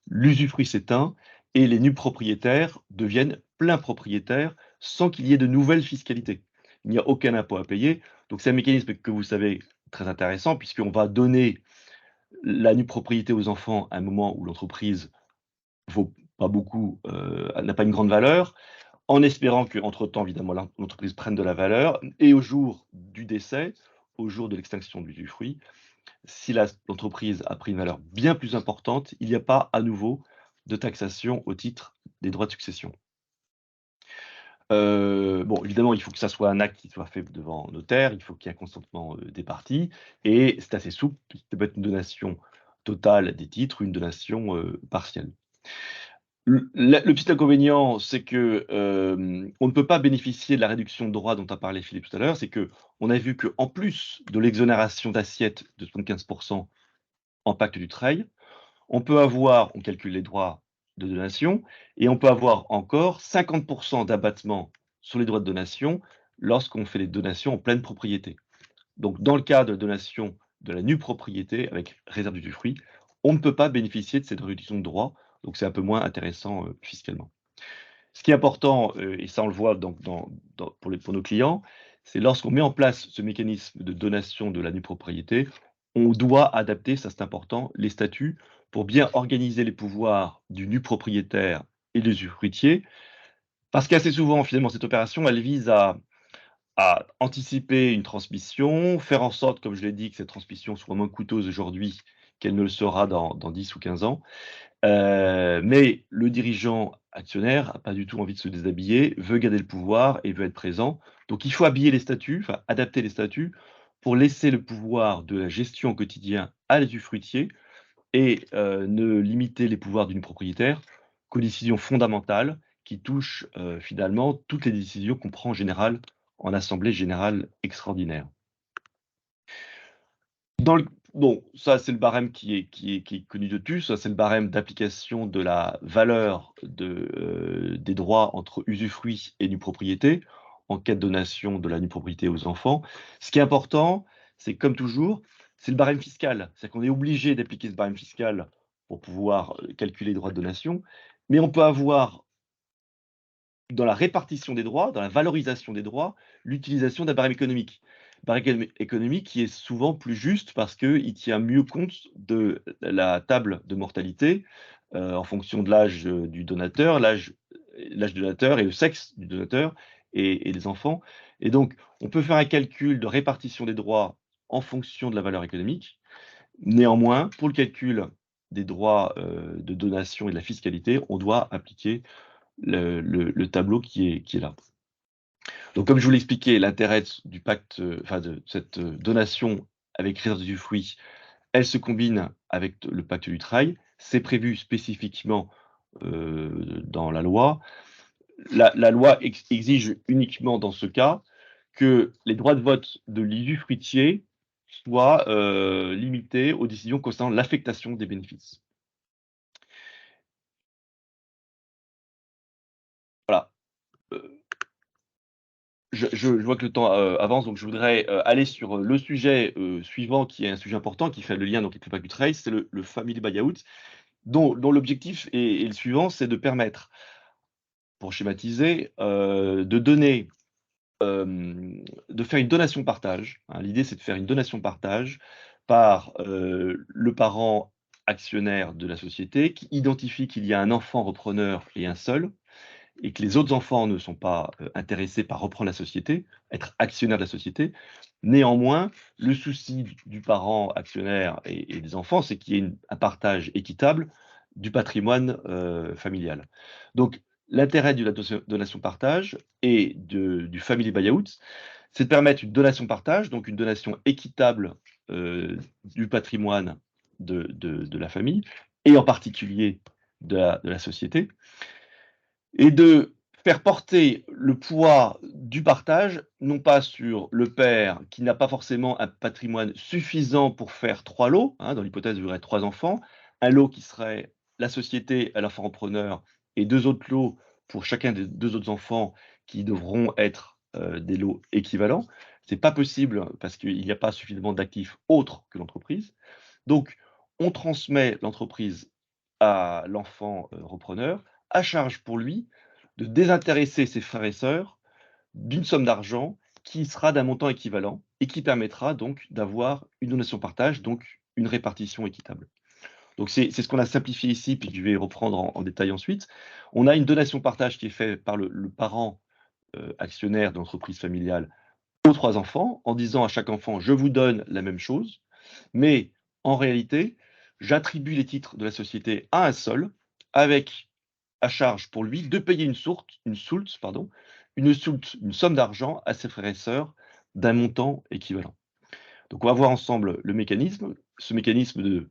l'usufruit s'éteint et les nus propriétaires deviennent pleins propriétaires sans qu'il y ait de nouvelles fiscalités. Il n'y a aucun impôt à payer. Donc c'est un mécanisme que vous savez très intéressant puisqu'on va donner la nue propriété aux enfants à un moment où l'entreprise vaut pas beaucoup, n'a pas une grande valeur, en espérant qu'entre-temps, évidemment, l'entreprise prenne de la valeur et au jour du décès, au jour de l'extinction de l'usufruit, si l'entreprise a pris une valeur bien plus importante, il n'y a pas à nouveau de taxation au titre des droits de succession. Bon, évidemment, il faut que ça soit un acte qui soit fait devant notaire, il faut qu'il y ait un consentement des parties, et c'est assez souple, ça peut être une donation totale des titres ou une donation partielle. Le petit inconvénient, c'est que on ne peut pas bénéficier de la réduction de droits dont a parlé Philippe tout à l'heure, c'est qu'on a vu qu'en plus de l'exonération d'assiette de 75% en pacte du Treuil, on peut avoir, on calcule les droits de donation, et on peut avoir encore 50% d'abattement sur les droits de donation lorsqu'on fait les donations en pleine propriété. Donc, dans le cas de donation de la nue propriété avec réserve d'usufruit, on ne peut pas bénéficier de cette réduction de droits, donc c'est un peu moins intéressant fiscalement. Ce qui est important, et ça on le voit pour nos clients, c'est lorsqu'on met en place ce mécanisme de donation de la nue propriété, on doit adapter, ça c'est important, les statuts pour bien organiser les pouvoirs du nu propriétaire et de l'usufruitier. Parce qu'assez souvent, finalement, cette opération, elle vise à anticiper une transmission, faire en sorte, comme je l'ai dit, que cette transmission soit moins coûteuse aujourd'hui qu'elle ne le sera dans 10 ou 15 ans. Mais le dirigeant actionnaire n'a pas du tout envie de se déshabiller, veut garder le pouvoir et veut être présent. Donc il faut habiller les statuts, enfin adapter les statuts pour laisser le pouvoir de la gestion au quotidien à l'usufruitier et ne limiter les pouvoirs d'une propriétaire qu'aux décisions fondamentales qui touchent finalement toutes les décisions qu'on prend en général en assemblée générale extraordinaire. Bon, ça c'est le barème qui est connu de tous, ça c'est le barème d'application de la valeur des droits entre usufruit et nue propriété en cas de donation de la nue propriété aux enfants. Ce qui est important, c'est comme toujours, c'est le barème fiscal. C'est-à-dire qu'on est obligé d'appliquer ce barème fiscal pour pouvoir calculer les droits de donation, mais on peut avoir dans la répartition des droits, dans la valorisation des droits, l'utilisation d'un barème économique. Barème économique qui est souvent plus juste parce qu'il tient mieux compte de la table de mortalité en fonction de l'âge du donateur, l'âge du donateur et le sexe du donateur et des enfants. Et donc, on peut faire un calcul de répartition des droits en fonction de la valeur économique. Néanmoins, pour le calcul des droits de donation et de la fiscalité, on doit appliquer le tableau qui est là. Donc, comme je vous l'expliquais, l'intérêt du pacte, enfin de cette donation avec réserve d'usufruit, elle se combine avec le pacte du Treuil. C'est prévu spécifiquement dans la loi. La loi exige uniquement dans ce cas que les droits de vote de l'usufruitier soient limités aux décisions concernant l'affectation des bénéfices. Voilà. Je vois que le temps avance, donc je voudrais aller sur le sujet suivant, qui est un sujet important, qui fait le lien donc, avec le pacte du Treuil, c'est le family buyout, dont l'objectif est le suivant, c'est de permettre, pour schématiser, de donner, de faire une donation-partage. Hein. L'idée, c'est de faire une donation-partage par le parent actionnaire de la société qui identifie qu'il y a un enfant repreneur et un seul, et que les autres enfants ne sont pas intéressés par reprendre la société, être actionnaire de la société. Néanmoins, le souci du parent actionnaire et des enfants, c'est qu'il y ait un partage équitable du patrimoine familial. Donc, l'intérêt de la donation-partage et du family buyout, c'est de permettre une donation-partage, donc une donation équitable du patrimoine de la famille, et en particulier de la société, et de faire porter le poids du partage, non pas sur le père qui n'a pas forcément un patrimoine suffisant pour faire 3 lots, hein, dans l'hypothèse où il y aurait 3 enfants, un lot qui serait la société à l'enfant repreneur et 2 autres lots pour chacun des 2 autres enfants qui devront être, des lots équivalents. C'est pas possible parce qu'il n'y a pas suffisamment d'actifs autres que l'entreprise. Donc on transmet l'entreprise à l'enfant, repreneur, à charge pour lui de désintéresser ses frères et sœurs d'une somme d'argent qui sera d'un montant équivalent et qui permettra donc d'avoir une donation-partage, donc une répartition équitable. Donc c'est ce qu'on a simplifié ici, puis que je vais reprendre en détail ensuite. On a une donation-partage qui est faite par le parent, actionnaire de l'entreprise familiale aux 3 enfants, en disant à chaque enfant: «Je vous donne la même chose», mais en réalité, j'attribue les titres de la société à un seul, avec à charge pour lui de payer une somme d'argent à ses frères et sœurs d'un montant équivalent. Donc on va voir ensemble le mécanisme. Ce mécanisme de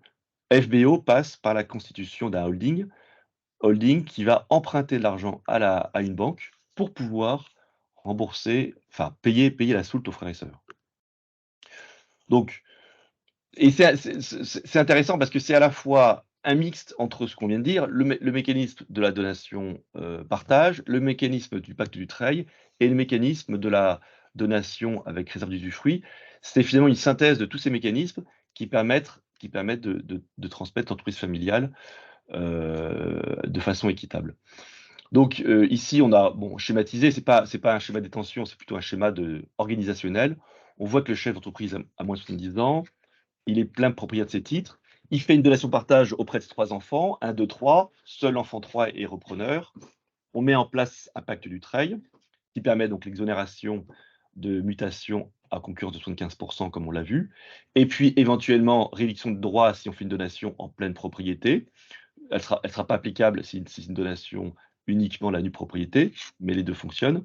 FBO passe par la constitution d'un holding qui va emprunter de l'argent à une banque pour pouvoir rembourser, enfin payer la soulte aux frères et sœurs. Donc et c'est intéressant parce que c'est à la fois un mixte entre ce qu'on vient de dire, le mécanisme de la donation, partage, le mécanisme du pacte Dutreil et le mécanisme de la donation avec réserve d'usufruit. C'est finalement une synthèse de tous ces mécanismes qui permettent de transmettre l'entreprise familiale, de façon équitable. Donc, ici, on a, bon, schématisé, c'est pas un schéma de détention, c'est plutôt un schéma organisationnel. On voit que le chef d'entreprise a moins de 70 ans, il est plein propriétaire de ses titres. Il fait une donation-partage auprès de ses 3 enfants, 1, 2, 3. Seul l'enfant 3 est repreneur. On met en place un pacte Dutreil qui permet donc l'exonération de mutation à concurrence de 75 comme on l'a vu. Et puis éventuellement, réduction de droits si on fait une donation en pleine propriété. Elle sera pas applicable si c'est une donation uniquement la nue propriété, mais les 2 fonctionnent.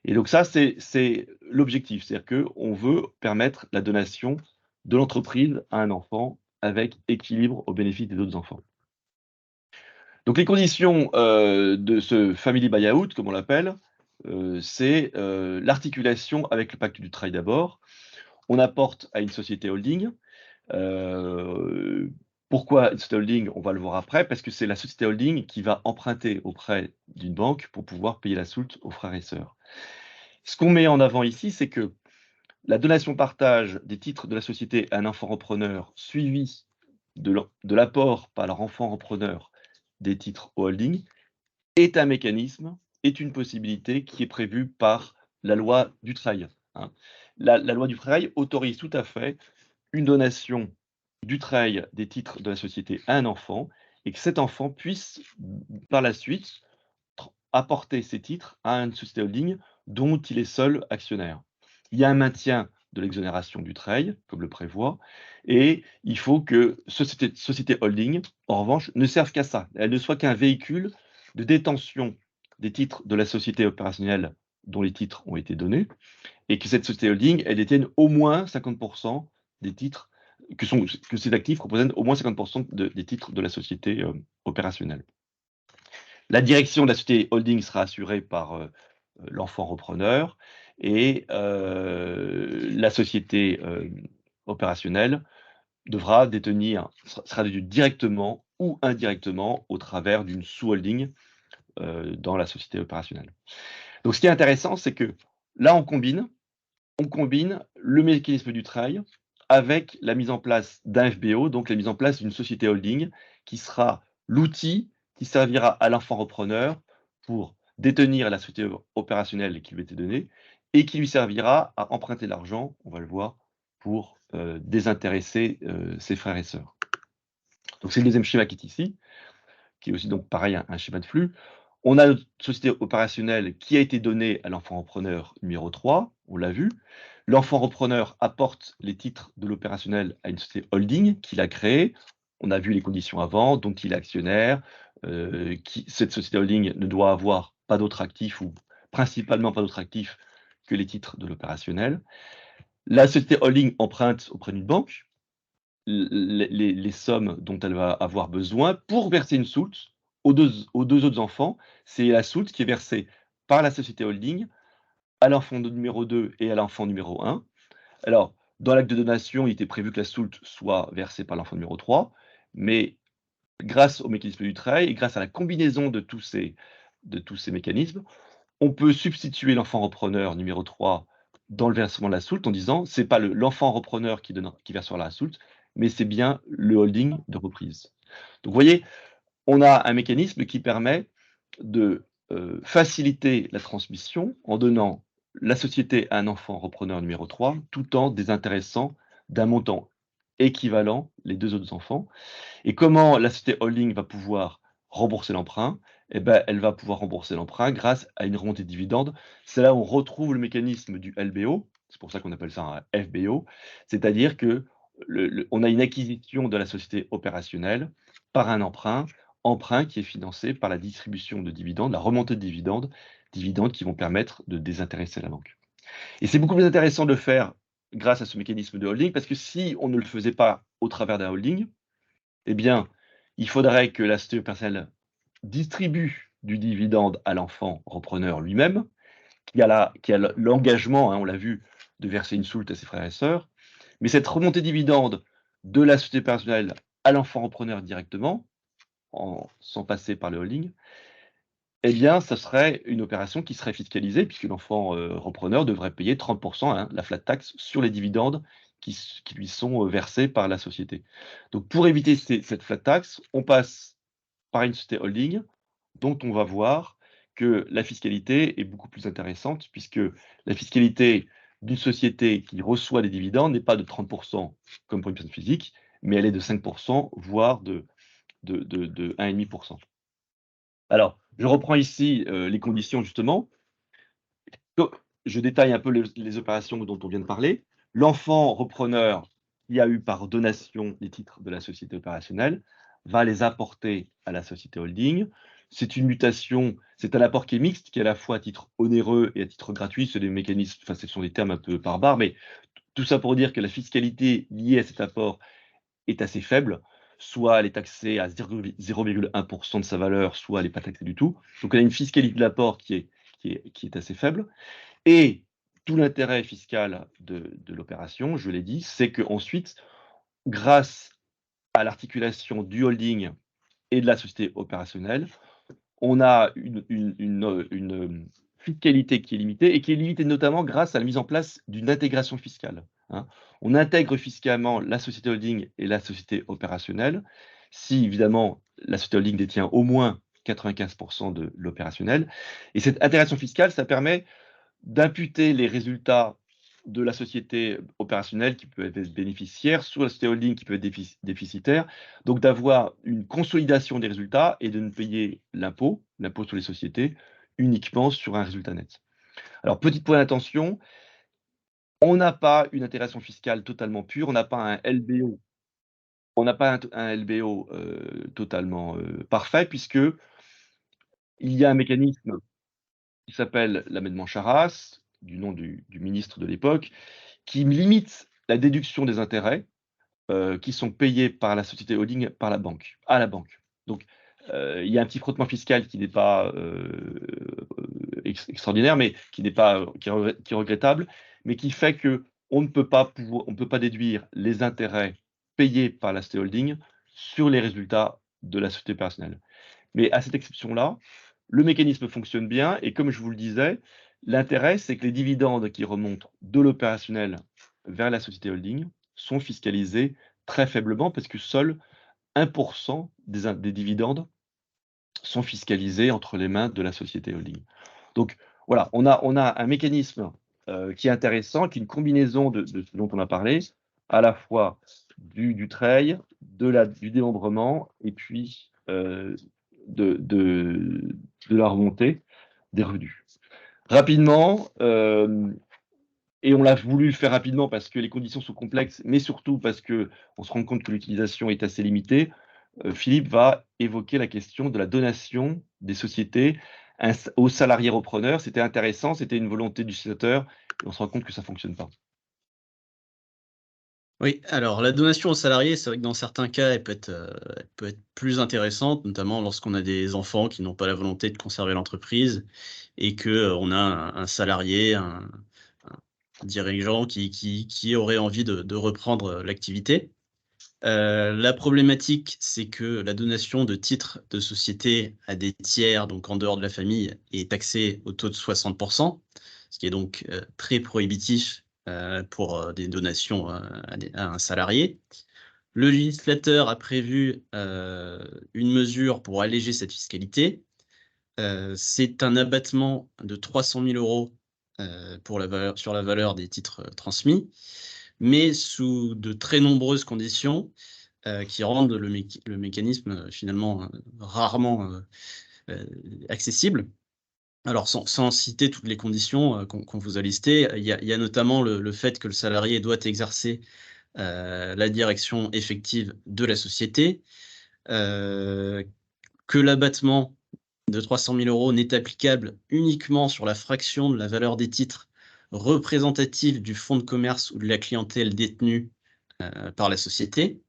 Et donc ça, c'est l'objectif. C'est-à-dire qu'on veut permettre la donation de l'entreprise à un enfant avec équilibre au bénéfice des autres enfants. Donc les conditions, de ce family buyout, comme on l'appelle, c'est, l'articulation avec le pacte Dutreil d'abord. On apporte à une société holding. Pourquoi une société holding? On va le voir après, parce que c'est la société holding qui va emprunter auprès d'une banque pour pouvoir payer la soulte aux frères et sœurs. Ce qu'on met en avant ici, c'est que la donation-partage des titres de la société à un enfant repreneur, suivi de l'apport par leur enfant repreneur des titres au holding, est un mécanisme, est une possibilité qui est prévue par la loi Dutreil, hein. La loi Dutreil autorise tout à fait une donation Dutreil des titres de la société à un enfant et que cet enfant puisse, par la suite, apporter ces titres à une société holding dont il est seul actionnaire. Il y a un maintien de l'exonération Dutreil, comme le prévoit, et il faut que société holding, en revanche, ne serve qu'à ça. Elle ne soit qu'un véhicule de détention des titres de la société opérationnelle dont les titres ont été donnés, et que cette société holding, elle détienne au moins 50% des titres, que ces actifs représentent au moins 50% des titres de la société opérationnelle. La direction de la société holding sera assurée par l'enfant repreneur et la société opérationnelle sera détenue directement ou indirectement au travers d'une sous-holding dans la société opérationnelle. Donc ce qui est intéressant, c'est que là, on combine le mécanisme Dutreil avec la mise en place d'un FBO, donc la mise en place d'une société holding qui sera l'outil qui servira à l'enfant repreneur pour détenir la société opérationnelle qui lui a été donnée et qui lui servira à emprunter l'argent, on va le voir, pour désintéresser ses frères et sœurs. Donc c'est le deuxième schéma qui est ici, qui est aussi donc pareil un schéma de flux. On a notre société opérationnelle qui a été donnée à l'enfant repreneur numéro 3, on l'a vu. L'enfant repreneur apporte les titres de l'opérationnel à une société holding qu'il a créée. On a vu les conditions avant, dont il est actionnaire. Cette société holding ne doit avoir pas d'autres actifs ou principalement pas d'autres actifs que les titres de l'opérationnel. La société holding emprunte auprès d'une banque les sommes dont elle va avoir besoin pour verser une soulte aux deux autres enfants, c'est la soulte qui est versée par la société holding à l'enfant numéro 2 et à l'enfant numéro 1. Alors, dans l'acte de donation, il était prévu que la soulte soit versée par l'enfant numéro 3, mais grâce au mécanisme du trail et grâce à la combinaison de tous ces mécanismes, on peut substituer l'enfant repreneur numéro 3 dans le versement de la soulte en disant c'est pas l'enfant repreneur qui versera la soulte, mais c'est bien le holding de reprise. Donc, vous voyez, on a un mécanisme qui permet de faciliter la transmission en donnant la société à un enfant repreneur numéro 3, tout en désintéressant d'un montant équivalent les deux autres enfants. Et comment la société holding va pouvoir rembourser l'emprunt? Eh ben, elle va pouvoir rembourser l'emprunt grâce à une remontée de dividendes. C'est là où on retrouve le mécanisme du LBO, c'est pour ça qu'on appelle ça un FBO, c'est-à-dire que on a une acquisition de la société opérationnelle par un emprunt qui est financé par la distribution de dividendes, la remontée de dividendes qui vont permettre de désintéresser la banque. Et c'est beaucoup plus intéressant de le faire grâce à ce mécanisme de holding, parce que si on ne le faisait pas au travers d'un holding, eh bien, il faudrait que la société personnelle distribue du dividende à l'enfant repreneur lui-même, qui a l'engagement, on l'a vu, de verser une soulte à ses frères et sœurs. Mais cette remontée de dividende de la société personnelle à l'enfant repreneur directement, sans passer par le holding, eh bien, ça serait une opération qui serait fiscalisée, puisque l'enfant repreneur devrait payer 30%, la flat tax, sur les dividendes qui lui sont versés par la société. Donc, pour éviter cette flat tax, on passe par une société holding, dont on va voir que la fiscalité est beaucoup plus intéressante, puisque la fiscalité d'une société qui reçoit des dividendes n'est pas de 30% comme pour une personne physique, mais elle est de 5%, voire de 1,5%. Alors, je reprends ici les conditions justement. Je détaille un peu les opérations dont on vient de parler. L'enfant repreneur qui a eu par donation les titres de la société opérationnelle va les apporter à la société holding. C'est une mutation, c'est un apport qui est mixte, qui est à la fois à titre onéreux et à titre gratuit. C'est des mécanismes, enfin, ce sont des termes un peu barbares, mais tout ça pour dire que la fiscalité liée à cet apport est assez faible. Soit elle est taxée à 0,1% de sa valeur, soit elle n'est pas taxée du tout. Donc, on a une fiscalité de l'apport qui est assez faible. Et tout l'intérêt fiscal de l'opération, je l'ai dit, c'est qu'ensuite, grâce à l'articulation du holding et de la société opérationnelle, on a une fiscalité qui est limitée et qui est limitée notamment grâce à la mise en place d'une intégration fiscale, hein. On intègre fiscalement la société holding et la société opérationnelle si évidemment la société holding détient au moins 95% de l'opérationnel. Et cette intégration fiscale, ça permet d'imputer les résultats de la société opérationnelle qui peut être bénéficiaire sur la société holding qui peut être déficitaire, donc d'avoir une consolidation des résultats et de ne payer l'impôt sur les sociétés, uniquement sur un résultat net. Alors, petit point d'attention, on n'a pas une intégration fiscale totalement pure, on n'a pas un LBO, un LBO totalement parfait, puisque il y a un mécanisme qui s'appelle l'amendement Charras, du nom du ministre de l'époque, qui limite la déduction des intérêts, qui sont payés par la société holding par la banque à la banque. Donc, il y a un petit frottement fiscal qui n'est pas, extraordinaire, mais qui n'est pas, qui est regrettable, mais qui fait qu'on ne peut pas déduire les intérêts payés par la société holding sur les résultats de la société personnelle. Mais à cette exception-là, le mécanisme fonctionne bien et comme je vous le disais, l'intérêt, c'est que les dividendes qui remontent de l'opérationnel vers la société holding sont fiscalisés très faiblement parce que seul 1% des dividendes sont fiscalisés entre les mains de la société holding. Donc voilà, on a un mécanisme qui est intéressant, qui est une combinaison de ce dont on a parlé, à la fois du trail, du démembrement et puis de la remontée des revenus. Rapidement, et on l'a voulu le faire rapidement parce que les conditions sont complexes, mais surtout parce qu'on se rend compte que l'utilisation est assez limitée, Philippe va évoquer la question de la donation des sociétés aux salariés repreneurs. C'était intéressant, c'était une volonté du sénateur, et on se rend compte que ça ne fonctionne pas. Oui, alors la donation aux salariés, c'est vrai que dans certains cas, elle peut être plus intéressante, notamment lorsqu'on a des enfants qui n'ont pas la volonté de conserver l'entreprise et que, on a un salarié, un dirigeant qui aurait envie de reprendre, l'activité. La problématique, c'est que la donation de titres de société à des tiers, donc en dehors de la famille, est taxée au taux de 60, ce qui est donc, très prohibitif, pour, des donations, à un salarié. Le législateur a prévu, une mesure pour alléger cette fiscalité. C'est un abattement de 300 000 € pour la valeur sur la valeur des titres, transmis, mais sous de très nombreuses conditions, qui rendent le mécanisme, finalement, rarement, accessible. Alors sans citer toutes les conditions, qu'on vous a listées, il y a notamment le fait que le salarié doit exercer, la direction effective de la société, heu, que l'abattement de 300 000 € n'est applicable uniquement sur la fraction de la valeur des titres représentative du fonds de commerce ou de la clientèle détenue, par la société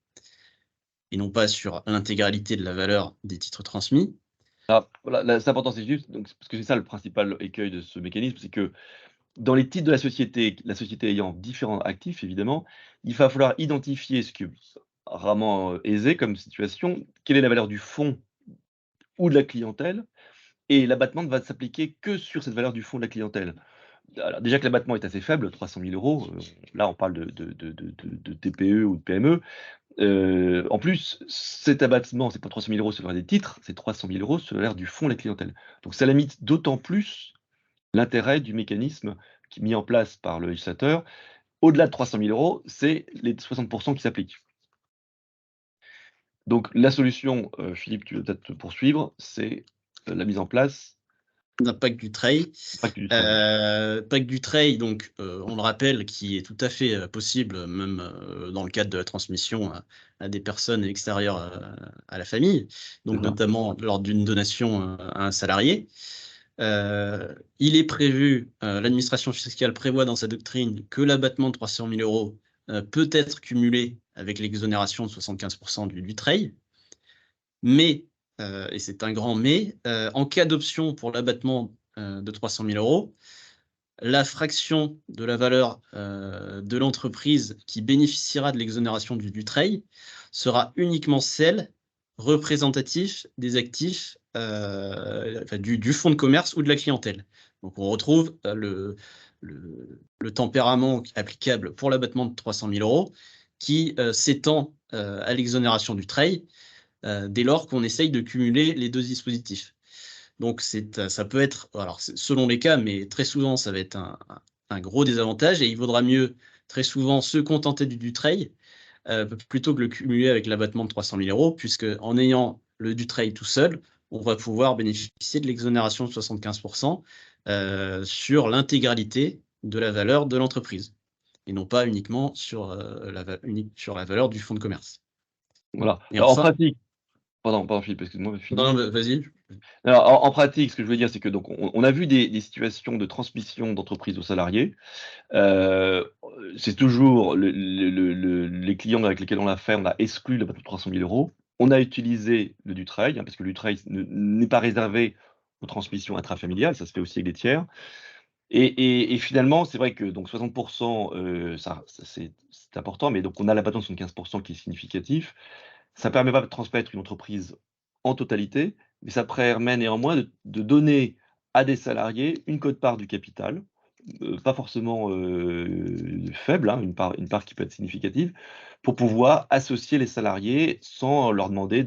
et non pas sur l'intégralité de la valeur des titres transmis. Ah, voilà, là, c'est important, c'est juste, donc, parce que c'est ça le principal écueil de ce mécanisme, c'est que dans les titres de la société ayant différents actifs évidemment, il va falloir identifier, ce qui est rarement, aisé comme situation, quelle est la valeur du fonds ou de la clientèle, et l'abattement ne va s'appliquer que sur cette valeur du fonds de la clientèle. Alors déjà que l'abattement est assez faible, 300 000 €, là on parle de TPE ou de PME. En plus, cet abattement, c'est pas 300 000 € sur le valeur des titres, c'est 300 000 € sur le valeur du fonds de la clientèle. Donc ça limite d'autant plus l'intérêt du mécanisme qui est mis en place par le législateur. Au-delà de 300 000 €, c'est les 60 qui s'appliquent. Donc la solution, Philippe, tu veux peut-être poursuivre, c'est, la mise en place D'un pacte du Trade. du pacte Dutreil. Pacte du Trade, donc, on le rappelle, qui est tout à fait, possible, même, dans le cadre de la transmission à des personnes extérieures, à la famille, C'est donc ça. notamment lors d'une donation, à un salarié. Il est prévu, l'administration fiscale prévoit dans sa doctrine que l'abattement de 300 000 € peut être cumulé avec l'exonération de 75 du Trade. Mais, et c'est un grand mais, en cas d'option pour l'abattement, de 300 000 €, la fraction de la valeur, de l'entreprise qui bénéficiera de l'exonération du Dutreil sera uniquement celle représentative des actifs, enfin du fonds de commerce ou de la clientèle. Donc on retrouve, le tempérament applicable pour l'abattement de 300 000 € qui, s'étend, à l'exonération du Dutreil, dès lors qu'on essaye de cumuler les 2 dispositifs. Donc ça peut être, alors c'est selon les cas, mais très souvent ça va être un gros désavantage et il vaudra mieux très souvent se contenter du Dutreil, plutôt que le cumuler avec l'abattement de 300 000 €, puisque en ayant le Dutreil tout seul, on va pouvoir bénéficier de l'exonération de 75 sur l'intégralité de la valeur de l'entreprise et non pas uniquement sur, sur la valeur du fonds de commerce. Voilà. Et Alors en enfin, pratique, pardon Philippe, excuse-moi, non, finis. non, vas-y. Alors en pratique, ce que je veux dire, c'est que donc on a vu des situations de transmission d'entreprise aux salariés. Heu, c'est toujours les clients avec lesquels on l'a fait, on a exclu l'abattement de 300 000 €. On a utilisé le Dutreil, parce que le Dutreil n'est pas réservé aux transmissions intrafamiliales, ça se fait aussi avec des tiers. Et finalement, c'est vrai que donc 60, ça c'est important, mais donc on a l'abattement de 75 qui est significatif. Ça permet pas de transmettre une entreprise en totalité, mais ça permet néanmoins de donner à des salariés une quote-part du capital, pas forcément, faible, hein, une part qui peut être significative, pour pouvoir associer les salariés sans leur demander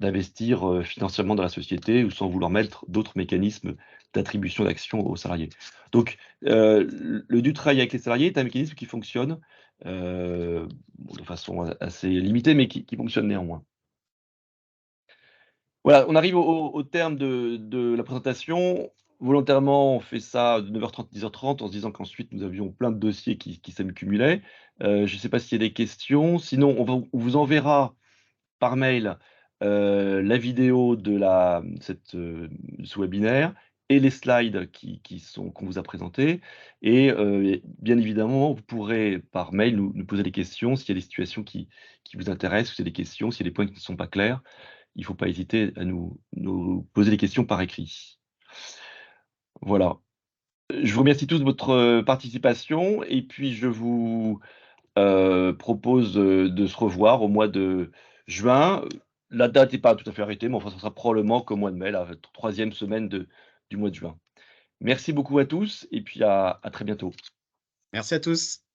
d'investir, financièrement dans la société ou sans vouloir mettre d'autres mécanismes d'attribution d'actions aux salariés. Donc, le Dutreil avec les salariés est un mécanisme qui fonctionne, bon, de façon assez limitée, mais qui fonctionne néanmoins. Voilà, on arrive au terme de la présentation. Volontairement, on fait ça de 9h30 10h30 en se disant qu'ensuite nous avions plein de dossiers qui s'accumulaient. Je ne sais pas s'il y a des questions. Sinon, on vous enverra par mail, la vidéo de ce webinaire et les slides qu'on vous a présentés. Et bien évidemment, vous pourrez par mail nous poser des questions s'il y a des situations qui vous intéressent, s'il y a des questions, s'il y a des points qui ne sont pas clairs. Il ne faut pas hésiter à nous poser des questions par écrit. Voilà. Je vous remercie tous de votre participation et puis je vous propose de se revoir au mois de juin. La date n'est pas tout à fait arrêtée, mais enfin, ça sera probablement qu'au mois de mai, la troisième semaine du mois de juin. Merci beaucoup à tous et puis à très bientôt. Merci à tous.